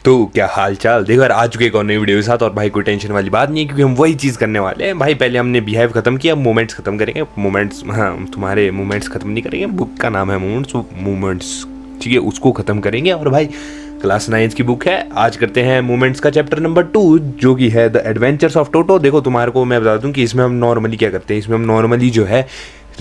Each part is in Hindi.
तो क्या हाल चाल। देखो यार, आ चुके एक और नई वीडियो के साथ। और भाई कोई टेंशन वाली बात नहीं है, क्योंकि हम वही चीज़ करने वाले हैं भाई। पहले हमने बिहेव खत्म किया, मोमेंट्स खत्म करेंगे। मोमेंट्स, हाँ तुम्हारे मोमेंट्स खत्म नहीं करेंगे, बुक का नाम है मोमेंट्स, ठीक है, उसको खत्म करेंगे। और भाई क्लास 9 की बुक है। आज करते हैं मोमेंट्स का चैप्टर नंबर 2, जो कि है द एडवेंचर्स ऑफ टोटो। देखो तुम्हारे को मैं बता दूं कि इसमें हम नॉर्मली क्या करते हैं, इसमें हम नॉर्मली जो है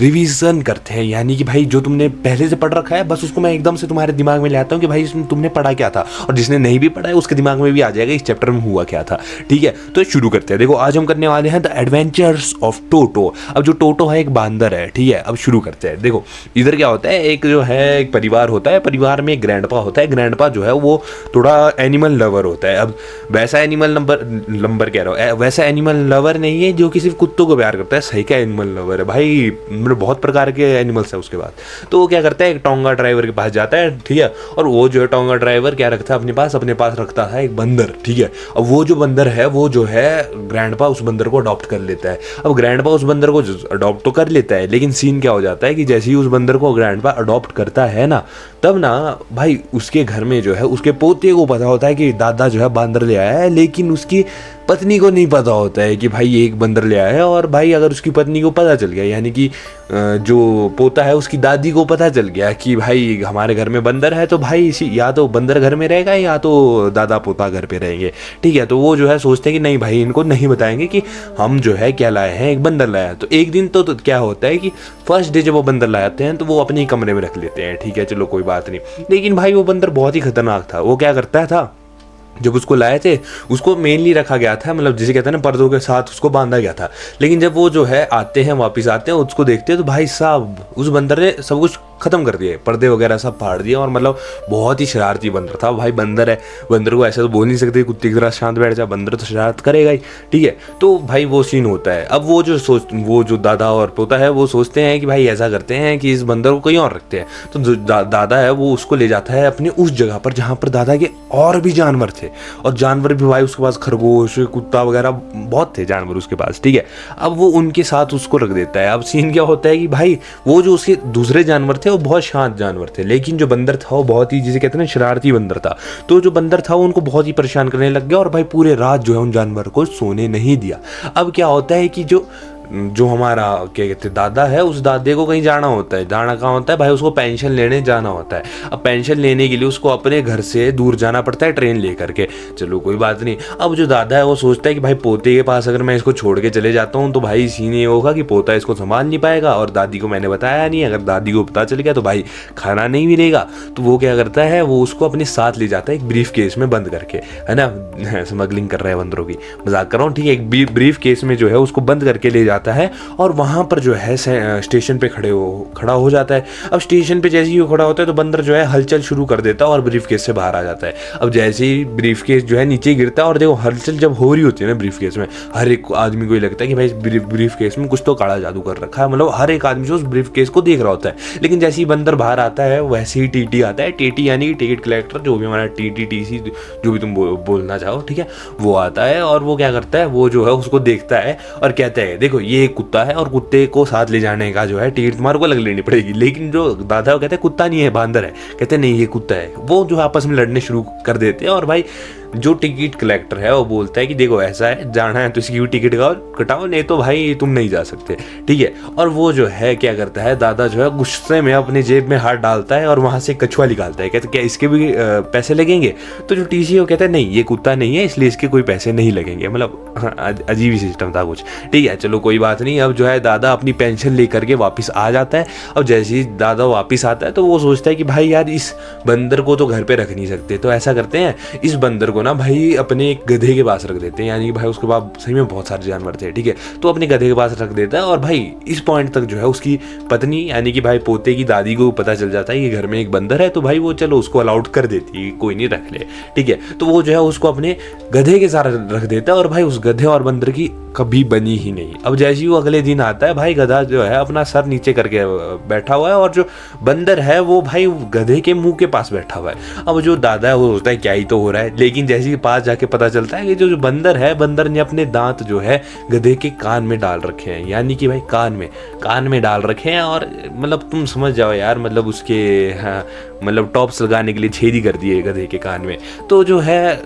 रिवीजन करते हैं। यानी कि भाई जो तुमने पहले से पढ़ रखा है, बस उसको मैं एकदम से तुम्हारे दिमाग में ले आता हूँ कि भाई इसमें तुमने पढ़ा क्या था। और जिसने नहीं भी पढ़ा है उसके दिमाग में भी आ जाएगा इस चैप्टर में हुआ क्या था। ठीक है, तो शुरू करते हैं। देखो आज हम करने वाले हैं द एडवेंचर्स ऑफ टोटो। अब जो टोटो है एक बांदर है, ठीक है। अब शुरू करते हैं। देखो इधर क्या होता है, एक जो है एक परिवार होता है, परिवार में एक ग्रैंडपा होता है। ग्रैंडपा जो है वो थोड़ा एनिमल लवर होता है। अब वैसा एनिमल नंबर कह रहा हूँ, वैसा एनिमल लवर नहीं है जो कि सिर्फ कुत्तों को प्यार करता है। सही का एनिमल लवर है भाई, मतलब बहुत प्रकार के एनिमल्स है उसके बाद। तो वो क्या करता है, एक टोंगा ड्राइवर के पास जाता है, ठीक है। और वो जो है टोंगा ड्राइवर क्या रखता है अपने पास रखता है एक बंदर, ठीक है। अब वो जो बंदर है वो जो है ग्रैंडपा उस बंदर को अडॉप्ट कर लेता है। अब ग्रैंडपा उस बंदर को अडॉप्ट तो कर लेता है, लेकिन सीन क्या हो जाता है कि जैसे ही उस बंदर को ग्रैंडपा अडॉप्ट करता है ना, तब ना भाई उसके घर में जो है उसके पोते को पता होता है कि दादा जो है बंदर ले आया है, लेकिन उसकी पत्नी को नहीं पता होता है कि भाई ये एक बंदर ले आया है। और भाई अगर उसकी पत्नी को पता चल गया, यानी कि जो पोता है उसकी दादी को पता चल गया कि भाई हमारे घर में बंदर है, तो भाई इसी या तो बंदर घर में रहेगा या तो दादा पोता घर पे रहेंगे, ठीक है। तो वो जो है सोचते हैं कि नहीं भाई इनको नहीं बताएंगे कि हम जो है क्या लाए हैं, एक बंदर लाया। तो एक दिन तो क्या होता है कि फर्स्ट डे जब वो बंदर लाते हैं तो वो अपने ही कमरे में रख लेते हैं, ठीक है, चलो कोई बात नहीं। लेकिन भाई वो बंदर बहुत ही खतरनाक था। वो क्या करता था, जब उसको लाए थे उसको मेनली रखा गया था, मतलब जिसे कहते हैं ना पर्दों के साथ उसको बांधा गया था। लेकिन जब वो जो है आते हैं वापस आते हैं उसको देखते हैं तो भाई साहब उस बंदर ने सब कुछ खत्म कर दिए, पर्दे वगैरह सब फाड़ दिए। और मतलब बहुत ही शरारती बंदर था भाई। बंदर है, बंदर को ऐसा तो बोल नहीं सकते कुत्ते की तरह शांत बैठ जा, बंदर तो शरारत करेगा ही, ठीक है। तो भाई वो सीन होता है। अब वो जो दादा और पोता है वो सोचते हैं कि भाई ऐसा करते हैं कि इस बंदर को कहीं और रखते हैं। तो जो दादा है वो उसको ले जाता है अपनी उस जगह पर जहाँ पर दादा के और भी जानवर थे। और जानवर भी भाई उसके पास खरगोश कुत्ता वगैरह बहुत थे जानवर उसके पास, ठीक है। अब वो उनके साथ उसको रख देता है। अब सीन क्या होता है कि भाई वो जो उसके दूसरे जानवर थे वो बहुत शांत जानवर थे, लेकिन जो बंदर था वो बहुत ही जिसे कहते हैं ना शरारती बंदर था। तो जो बंदर था वो उनको बहुत ही परेशान करने लग गया और भाई पूरे रात जो है उन जानवर को सोने नहीं दिया। अब क्या होता है कि जो हमारा क्या कहते हैं दादा है, उस दादे को कहीं जाना होता है। जाना कहाँ होता है भाई, उसको पेंशन लेने जाना होता है। अब पेंशन लेने के लिए उसको अपने घर से दूर जाना पड़ता है ट्रेन लेकर के, चलो कोई बात नहीं। अब जो दादा है वो सोचता है कि भाई पोते के पास अगर मैं इसको छोड़ के चले जाता हूँ तो भाई सीन ये होगा कि पोता इसको संभाल नहीं पाएगा। और दादी को मैंने बताया नहीं, अगर दादी को पता चल गया तो भाई खाना नहीं मिलेगा। तो वो क्या करता है, वो उसको अपने साथ ले जाता है एक ब्रीफ केस में बंद करके, है ना, स्मगलिंग कर रहा है बंदरों की, मजाक कर रहा हूँ, ठीक है। एक ब्रीफ केस में जो है उसको बंद करके ले जाता है और वहां पर जो है स्टेशन पे खड़ा हो जाता है। अब स्टेशन पे जैसे ही वो खड़ा होता है तो बंदर जो है हलचल शुरू कर देता है और ब्रीफ केस से बाहर आ जाता है। अब जैसे ही ब्रीफ केस जो है नीचे गिरता है, और देखो हलचल जब हो रही होती है ना ब्रीफ केस में, हर एक आदमी को ये लगता है कि भाई ब्रीफ केस में कुछ तो काला जादू कर रखा है, मतलब हर एक आदमी जो उस ब्रीफ केस को देख रहा होता है। लेकिन जैसे ही बंदर बाहर आता है वैसे ही टीटी आता है। टीटी यानी कि टिकट कलेक्टर, जो भी हमारा टीसी जो भी तुम बोलना चाहो, ठीक है, वो आता है। और वो क्या करता है, वो जो है उसको देखता है और कहता है देखो ये एक कुत्ता है और कुत्ते को साथ ले जाने का जो है टिकट तुम्हारे को अलग लेनी पड़ेगी। लेकिन जो दादा वो कहते हैं कुत्ता नहीं है बांदर है, कहते नहीं ये कुत्ता है। वो जो आपस में लड़ने शुरू कर देते हैं। और भाई जो टिकट कलेक्टर है वो बोलता है कि देखो ऐसा है, जाना है तो इसकी भी टिकट कटाओ, नहीं तो भाई तुम नहीं जा सकते, ठीक है। और वो जो है क्या करता है, दादा जो है गुस्से में अपने जेब में हाथ डालता है और वहां से कछुआ निकालता है। कहते क्या इसके भी पैसे लगेंगे? तो जो टीसी वो कहता है नहीं ये कुत्ता नहीं है इसलिए इसके कोई पैसे नहीं लगेंगे। मतलब अजीब ही सिस्टम था कुछ, ठीक है, चलो कोई बात नहीं। अब जो है दादा अपनी पेंशन लेकर के वापस आ जाता है। और जैसे ही दादा वापस आता है तो वो सोचता है कि भाई यार इस बंदर को तो घर पे रख नहीं सकते, तो ऐसा करते हैं इस बंदर को ना भाई अपने एक गधे के पास रख देते हैं। यानी कि भाई उसके पास सही में बहुत सारे जानवर थे, ठीक है, तो अपने गधे के पास रख देता है। और भाई इस पॉइंट तक जो है उसकी पत्नी यानी कि भाई पोते की दादी को पता चल जाता है कि घर में एक बंदर है, तो भाई वो चलो उसको अलाउड कर देती है, कोई नहीं रख ले, ठीक है। तो वो जो है उसको अपने गधे के साथ रख देता है और भाई उस गधे और बंदर की कभी बनी ही नहीं। अब जैसे ही वो अगले दिन आता है भाई, गधा जो है अपना सर नीचे करके बैठा हुआ है और जो बंदर है वो भाई गधे के मुंह के पास बैठा हुआ है। अब जो दादा है वो सोचता है क्या ही तो हो रहा है, लेकिन जैसे ही पास जाके पता चलता है कि जो बंदर है, बंदर ने अपने दांत जो है गधे के कान में डाल रखे हैं, यानी कि भाई कान में डाल रखे हैं। और मतलब तुम समझ जाओ यार, मतलब उसके मतलब टॉप्स लगाने के लिए छेद ही कर दिए गधे के कान में। तो जो है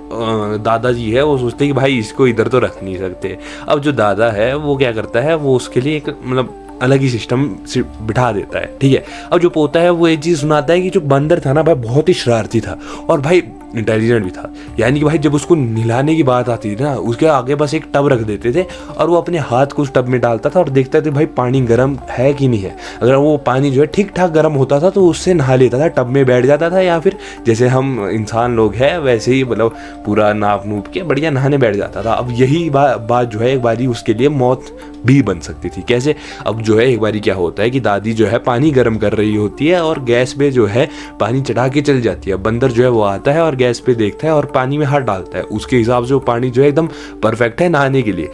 दादाजी है वो सोचते हैं कि भाई इसको इधर तो रख नहीं सकते। अब जो दादा है वो क्या करता है, वो उसके लिए एक मतलब अलग ही सिस्टम बिठा देता है, ठीक है। अब जो पोता है वो एक चीज़ सुनाता है कि जो बंदर था ना भाई बहुत ही शरारती था और भाई इंटेलिजेंट भी था, यानी कि भाई जब उसको नहलाने की बात आती थी ना, उसके आगे बस एक टब रख देते थे और वो अपने हाथ को उस टब में डालता था और देखता था भाई पानी गर्म है कि नहीं है। अगर वो पानी जो है ठीक ठाक गर्म होता था तो उससे नहा लेता था, टब में बैठ जाता था, या फिर जैसे हम इंसान लोग हैं वैसे ही मतलब पूरा नाप नूप के बढ़िया नहाने बैठ जाता था। अब यही बात जो है एक बारी उसके लिए मौत भी बन सकती थी। कैसे? अब जो है एक बारी क्या होता है कि दादी जो है पानी गर्म कर रही होती है और गैस पे जो है पानी चढ़ा के चल जाती है। बंदर जो है वो आता है और गैस पे देखता है और पानी में हाथ डालता है, उसके हिसाब से वो पानी जो है एकदम परफेक्ट है नहाने के लिए।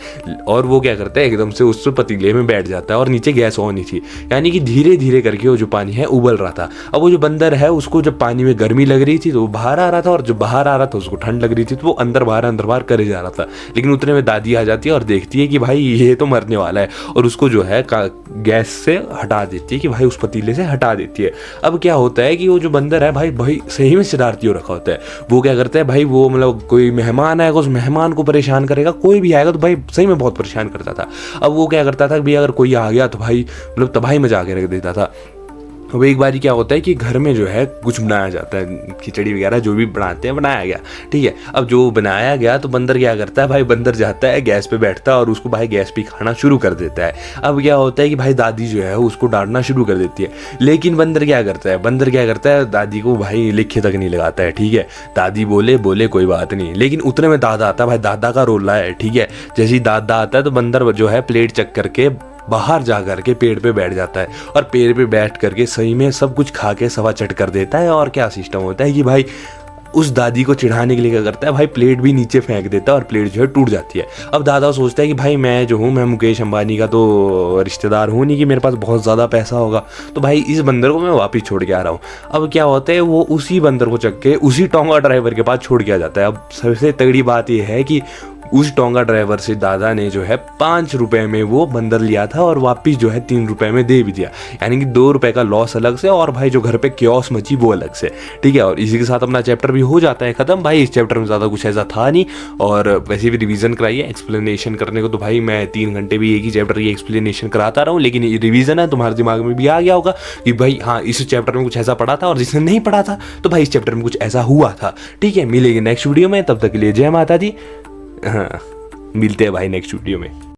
और वो क्या करता है, एकदम से उस पतीले में बैठ जाता है और नीचे गैस ऑन ही थी, यानी कि धीरे धीरे करके वो जो पानी है उबल रहा था। अब वो जो बंदर है उसको जब पानी में गर्मी लग रही थी तो वो बाहर आ रहा था, और जब बाहर आ रहा था उसको ठंड लग रही थी तो वो अंदर बाहर करे जा रहा था। लेकिन उतने में दादी आ जाती है और देखती है कि भाई ये तो मरने वाला है, और उसको जो है गैस से हटा देती है, कि भाई उस पतीले से हटा देती है। अब क्या होता है कि वो जो बंदर है भाई सही में शरारती हो रखा होता है। वो क्या करता है भाई, वो मतलब कोई मेहमान आएगा उस मेहमान को परेशान करेगा, कोई भी आएगा तो भाई सही में बहुत परेशान करता था। अब वो क्या करता था कि भाई अगर कोई आ गया तो भाई मतलब तबाही मचा के रख देता था। अब एक बारी क्या होता है कि घर में जो है कुछ बनाया जाता है, खिचड़ी वगैरह जो भी बनाते हैं, बनाया गया, ठीक है। अब जो बनाया गया तो बंदर क्या करता है भाई, बंदर जाता है गैस पे बैठता है और उसको भाई गैस पे खाना शुरू कर देता है। अब क्या होता है कि भाई दादी जो है उसको डांटना शुरू कर देती है, लेकिन बंदर क्या करता है दादी को भाई लिखे तक नहीं लगाता है, ठीक है। दादी बोले कोई बात नहीं, लेकिन उतने में दादा आता है, भाई दादा का रोल है, ठीक है। जैसे ही दादा आता है तो बंदर जो है प्लेट चक करके बाहर जा करके पेड़ पे बैठ जाता है और पेड़ पे बैठ करके सही में सब कुछ खा के सवा चट कर देता है। और क्या सिस्टम होता है कि भाई उस दादी को चिढ़ाने के लिए क्या करता है भाई, प्लेट भी नीचे फेंक देता है और प्लेट जो है टूट जाती है। अब दादा सोचता है कि भाई मैं जो हूँ, मैं मुकेश अंबानी का तो रिश्तेदार हूँ नहीं कि मेरे पास बहुत ज़्यादा पैसा होगा, तो भाई इस बंदर को मैं वापस छोड़ के आ रहा हूँ। अब क्या होता है, वो उसी बंदर को चक के उसी टोंगा ड्राइवर के पास छोड़ के आ जाता है। अब सबसे तगड़ी बात यह है कि उस टोंगा ड्राइवर से दादा ने जो है 5 रुपए में वो बंदर लिया था और वापिस जो है 3 रुपए में दे भी दिया, यानी कि 2 रुपए का लॉस अलग से और भाई जो घर पे क्योस मची वो अलग से, ठीक है। और इसी के साथ अपना चैप्टर भी हो जाता है खत्म। भाई इस चैप्टर में ज़्यादा कुछ ऐसा था नहीं, और वैसे भी रिवीजन कराइए एक्सप्लेनेशन करने को, तो भाई मैं 3 घंटे भी एक ही चैप्टर की एक्सप्लेनेशन कराता रहा हूँ, लेकिन ये रिवीजन है, तुम्हारे दिमाग में भी आ गया होगा कि भाई हाँ इस चैप्टर में कुछ ऐसा पढ़ा था, और जिसने नहीं पढ़ा था तो भाई इस चैप्टर में कुछ ऐसा हुआ था, ठीक है। मिलेंगे नेक्स्ट वीडियो में, तब तक के लिए जय माता दी। हाँ मिलते हैं भाई नेक्स्ट वीडियो में।